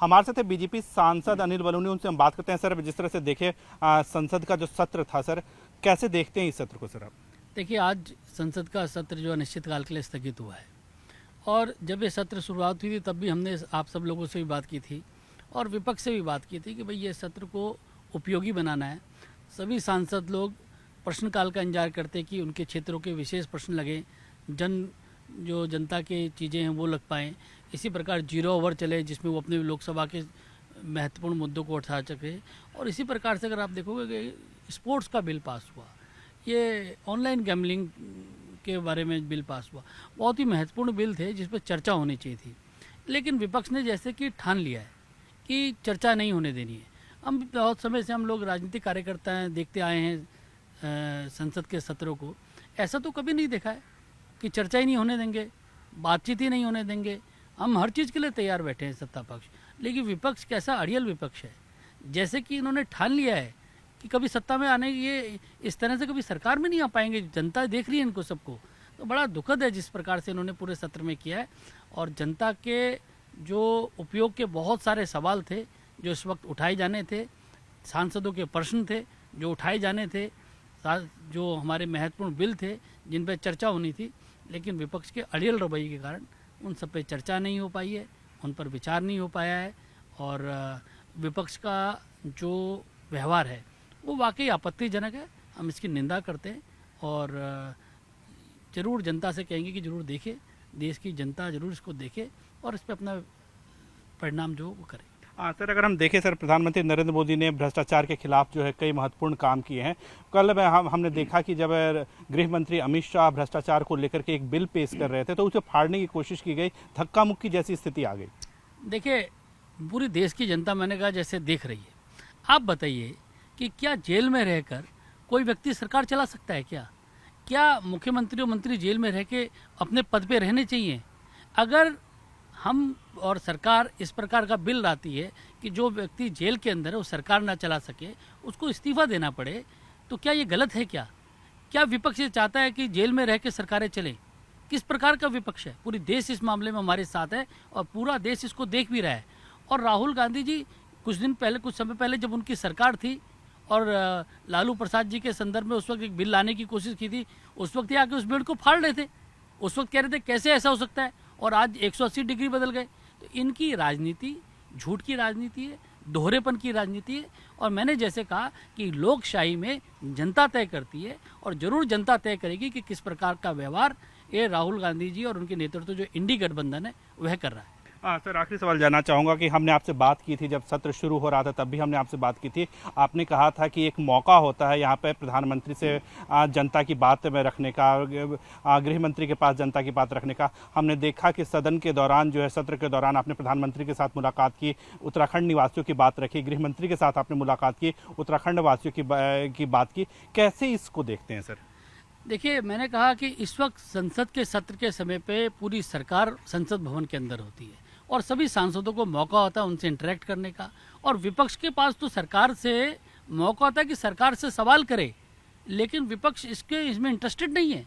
हमारे साथ बीजेपी सांसद अनिल बलूनी, उनसे हम बात करते हैं। सर, जिस तरह से देखे संसद का जो सत्र था, सर कैसे देखते हैं इस सत्र को? सर आप देखिए, आज संसद का सत्र जो अनिश्चितकाल के लिए स्थगित हुआ है, और जब ये सत्र शुरुआत हुई थी तब भी हमने आप सब लोगों से भी बात की थी और विपक्ष से भी बात की थी कि भाई ये सत्र को उपयोगी बनाना है। सभी सांसद लोग प्रश्नकाल का इंतजार करते कि उनके क्षेत्रों के विशेष प्रश्न लगे, जो जनता के चीज़ें हैं वो लग पाएँ। इसी प्रकार 0 ओवर चले जिसमें वो अपने लोकसभा के महत्वपूर्ण मुद्दों को उठा सके। और इसी प्रकार से अगर आप देखोगे कि स्पोर्ट्स का बिल पास हुआ, ये ऑनलाइन गैमलिंग के बारे में बिल पास हुआ, बहुत ही महत्वपूर्ण बिल थे जिस पर चर्चा होनी चाहिए थी। लेकिन विपक्ष ने जैसे कि ठान लिया है कि चर्चा नहीं होने देनी है। हम बहुत समय से हम लोग राजनीतिक कार्यकर्ता हैं, देखते आए हैं संसद के सत्रों को। ऐसा तो कभी नहीं देखा है कि चर्चा ही नहीं होने देंगे, बातचीत ही नहीं होने देंगे। हम हर चीज़ के लिए तैयार बैठे हैं सत्ता पक्ष, लेकिन विपक्ष कैसा अड़ियल विपक्ष है। जैसे कि इन्होंने ठान लिया है कि कभी सत्ता में आने, ये इस तरह से कभी सरकार में नहीं आ पाएंगे। जनता देख रही है इनको सबको, तो बड़ा दुखद है जिस प्रकार से इन्होंने पूरे सत्र में किया है। और जनता के जो उपयोग के बहुत सारे सवाल थे जो इस वक्त उठाए जाने थे, सांसदों के प्रश्न थे जो उठाए जाने थे, जो हमारे महत्वपूर्ण बिल थे जिन पर चर्चा होनी थी, लेकिन विपक्ष के अड़ियल रवैये के कारण उन सब पे चर्चा नहीं हो पाई है, उन पर विचार नहीं हो पाया है। और विपक्ष का जो व्यवहार है वो वाकई आपत्तिजनक है। हम इसकी निंदा करते हैं और ज़रूर जनता से कहेंगे कि ज़रूर देखे, देश की जनता ज़रूर इसको देखे और इस पर अपना परिणाम जो वो करे। सर, अगर हम देखें सर, प्रधानमंत्री नरेंद्र मोदी ने भ्रष्टाचार के खिलाफ जो है कई महत्वपूर्ण काम किए हैं। कल हमने देखा कि जब गृह मंत्री अमित शाह भ्रष्टाचार को लेकर के एक बिल पेश कर रहे थे तो उसे फाड़ने की कोशिश की गई, धक्का मुक्की जैसी स्थिति आ गई। देखिए, पूरी देश की जनता, मैंने कहा, जैसे देख रही है। आप बताइए कि क्या जेल में रहकर कोई व्यक्ति सरकार चला सकता है? क्या मुख्यमंत्री और मंत्री जेल में रह के अपने पद पे रहने चाहिए? अगर हम और सरकार इस प्रकार का बिल लाती है कि जो व्यक्ति जेल के अंदर है वो सरकार ना चला सके, उसको इस्तीफा देना पड़े, तो क्या ये गलत है? क्या विपक्ष ये चाहता है कि जेल में रह के सरकारें चलें? किस प्रकार का विपक्ष है? पूरी देश इस मामले में हमारे साथ है और पूरा देश इसको देख भी रहा है। और राहुल गांधी जी कुछ समय पहले जब उनकी सरकार थी और लालू प्रसाद जी के संदर्भ में उस वक्त एक बिल लाने की कोशिश की थी, उस वक्त ये आके उस बिल को फाड़ रहे थे। उस वक्त कह रहे थे कैसे ऐसा हो सकता है, और आज 180 डिग्री बदल गए। तो इनकी राजनीति झूठ की राजनीति है, दोहरेपन की राजनीति है। और मैंने जैसे कहा कि लोकशाही में जनता तय करती है और ज़रूर जनता तय करेगी कि किस प्रकार का व्यवहार ये राहुल गांधी जी और उनके नेतृत्व जो इंडी गठबंधन है वह कर रहा है। सर, आखिरी सवाल जानना चाहूँगा कि हमने आपसे बात की थी जब सत्र शुरू हो रहा था, तब भी हमने आपसे बात की थी। आपने कहा था कि एक मौका होता है यहाँ पे प्रधानमंत्री से जनता की बात में रखने का, गृह मंत्री के पास जनता की बात रखने का। हमने देखा कि सदन के दौरान जो है, सत्र के दौरान आपने प्रधानमंत्री के साथ मुलाकात की, उत्तराखंड निवासियों की बात रखी, गृह मंत्री के साथ आपने मुलाकात की, उत्तराखंड वासियों की बात की। कैसे इसको देखते हैं सर? देखिए, मैंने कहा कि इस वक्त संसद के सत्र के समय पे पूरी सरकार संसद भवन के अंदर होती है और सभी सांसदों को मौका होता है उनसे इंटरेक्ट करने का। और विपक्ष के पास तो सरकार से मौका होता है कि सरकार से सवाल करे, लेकिन विपक्ष इसमें इंटरेस्टेड नहीं है।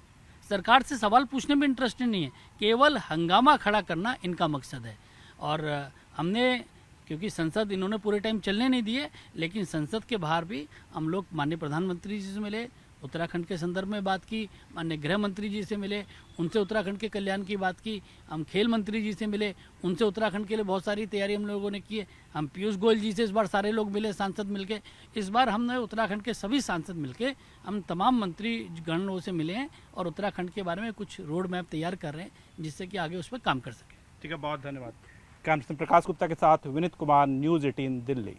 सरकार से सवाल पूछने में इंटरेस्टेड नहीं है, केवल हंगामा खड़ा करना इनका मकसद है। और हमने, क्योंकि संसद इन्होंने पूरे टाइम चलने नहीं दिए, लेकिन संसद के बाहर भी हम लोग माननीय प्रधानमंत्री जी से मिले, उत्तराखंड के संदर्भ में बात की, माननीय गृह मंत्री जी से मिले, उनसे उत्तराखंड के कल्याण की बात की। हम खेल मंत्री जी से मिले, उनसे उत्तराखंड के लिए बहुत सारी तैयारी हम लोगों ने की है। हम पीयूष गोयल जी से इस बार सारे लोग मिले, सांसद मिलके। इस बार हमने उत्तराखंड के सभी सांसद मिलके हम तमाम मंत्री गणों से मिले हैं और उत्तराखंड के बारे में कुछ रोड मैप तैयार कर रहे हैं जिससे कि आगे उस पर काम कर सकें। ठीक है, बहुत धन्यवाद। कैमरा पर्सन प्रकाश गुप्ता के साथ विनीत कुमार, न्यूज़ 18 दिल्ली।